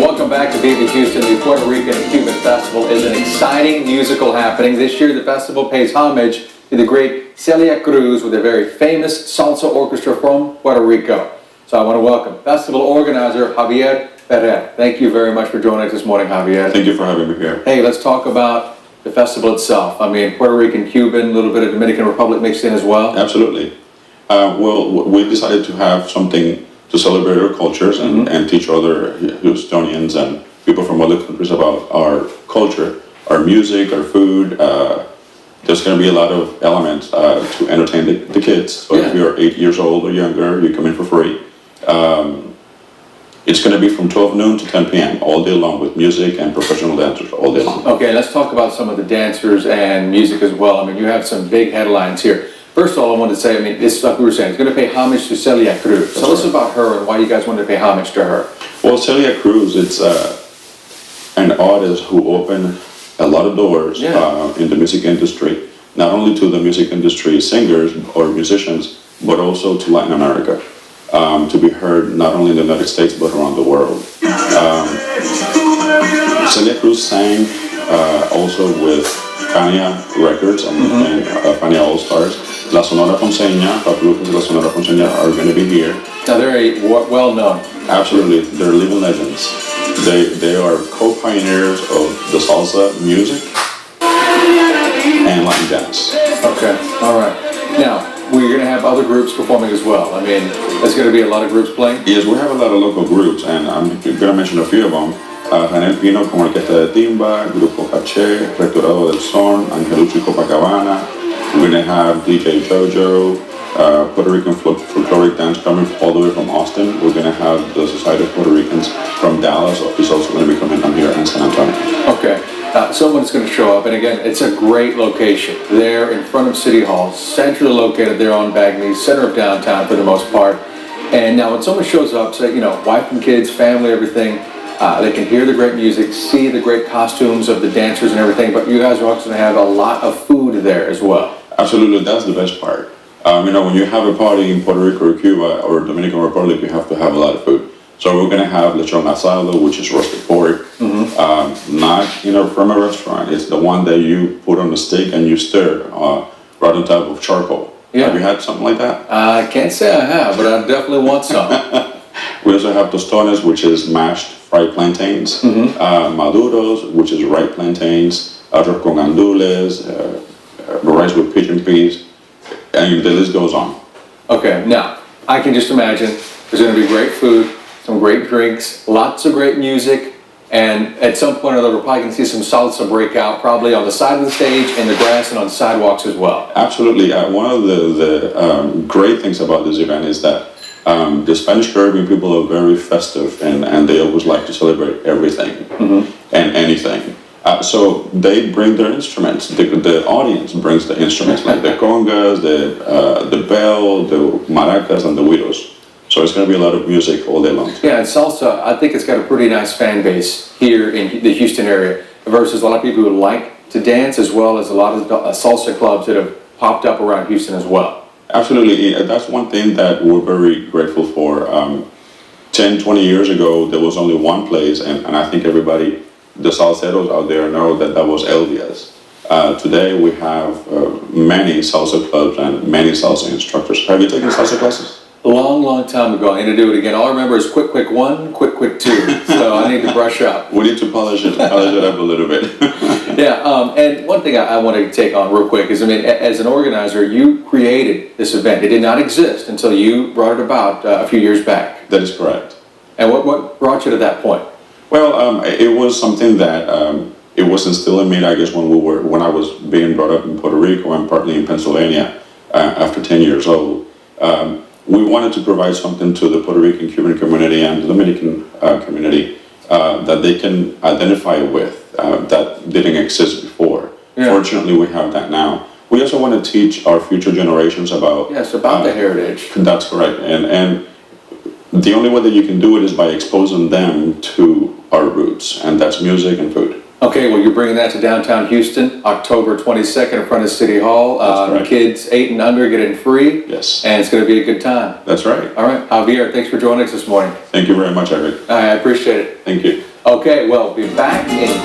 Welcome back to BB Houston. The Puerto Rican and Cuban Festival is an exciting musical happening. This year, the festival pays homage to the great Celia Cruz with a very famous salsa orchestra from Puerto Rico. So I want to welcome festival organizer Javier Ferrer. Thank you very much for joining us this morning, Javier. Thank you for having me here. Hey, let's talk about the festival itself. I mean, Puerto Rican, Cuban, a little bit of Dominican Republic mixed in as well. Absolutely. Well, we decided to have something to celebrate our cultures and teach other Houstonians and people from other countries about our culture, our music, our food. There's going to be a lot of elements to entertain the kids. So if you're 8 years old or younger, you come in for free. It's going to be from 12 noon to 10 p.m. all day long with music and professional dancers all day long. Okay, let's talk about some of the dancers and music as well. I mean, you have some big headlines here. First of all, I wanted to say, I mean, this, like we were saying, it's going to pay homage to Celia Cruz. Tell us about her and why you guys wanted to pay homage to her. Well, Celia Cruz, it's an artist who opened a lot of doors in the music industry, not only to the music industry singers or musicians, but also to Latin America, to be heard not only in the United States, but around the world. Celia Cruz sang also with Fania Records and Fania All Stars. La Sonora Ponceña, Papelucas de la Sonora Ponceña are going to be here. Now they're well known. Absolutely, they're living legends. They are co-pioneers of the salsa music and Latin dance. Okay, all right. Now, we're going to have other groups performing as well. I mean, there's going to be a lot of groups playing? Yes, we have a lot of local groups, and I'm going to mention a few of them. Janel Pino con Orquesta de Timba, Grupo Caché, Rectorado del Son, Angelucci Copacabana. We're going to have DJ Jojo, Puerto Rican folkloric dance coming all the way from Austin. We're going to have the Society of Puerto Ricans from Dallas. He's also going to be coming down here in San Antonio. Okay, someone's going to show up, and again, it's a great location. They're in front of City Hall, centrally located there on Bagney, center of downtown for the most part. And now when someone shows up, say, you know, wife and kids, family, everything, they can hear the great music, see the great costumes of the dancers and everything, but you guys are also going to have a lot of food there as well. Absolutely, that's the best part. You know, when you have a party in Puerto Rico or Cuba or Dominican Republic, you have to have a lot of food. So we're going to have lechon asado, which is roasted pork, not, you know, from a restaurant. It's the one that you put on the steak and you stir right on top of charcoal. Yeah. Have you had something like that? I can't say I have, but I definitely want some. We also have tostones, which is mashed fried plantains, maduros, which is ripe plantains, arroz con gandules, rice with pigeon peas, and the list goes on. Okay, now, I can just imagine there's going to be great food, some great drinks, lots of great music, and at some point or other, we're probably going to see some salsa break out, probably on the side of the stage, in the grass, and on sidewalks as well. Absolutely. One of the great things about this event is that the Spanish Caribbean people are very festive, and they always like to celebrate everything and anything. So they bring their instruments. The audience brings the instruments, like the congas, the bell, the maracas, and the güiros. So it's going to be a lot of music all day long. Yeah, and salsa, I think it's got a pretty nice fan base here in the Houston area versus a lot of people who like to dance, as well as a lot of salsa clubs that have popped up around Houston as well. Absolutely. That's one thing that we're very grateful for. 10, 20 years ago, there was only one place, and I think everybody, the salseros out there, know that was Elvia's. Today we have many salsa clubs and many salsa instructors. Have you taken salsa classes? A long time ago. I need to do it again. All I remember is quick, quick one, quick, quick two. So I need to brush up. We need to polish it up a little bit. Yeah, and one thing I want to take on real quick is, I mean, as an organizer, you created this event. It did not exist until you brought it about a few years back. That is correct. And what brought you to that point? Well, it was something that it was instilled in me, I guess, when I was being brought up in Puerto Rico and partly in Pennsylvania after 10 years old. We wanted to provide something to the Puerto Rican Cuban community and the Dominican community that they can identify with that didn't exist before. Yeah. Fortunately, we have that now. We also want to teach our future generations about... Yes, about the heritage. That's correct. And the only way that you can do it is by exposing them to our roots, and that's music and food. Okay, well, you're bringing that to downtown Houston, October 22nd in front of City Hall. Kids 8 and under get in free. Yes. And it's going to be a good time. That's right. All right. Javier, thanks for joining us this morning. Thank you very much, Erik. I appreciate it. Thank you. Okay, well, we'll be back in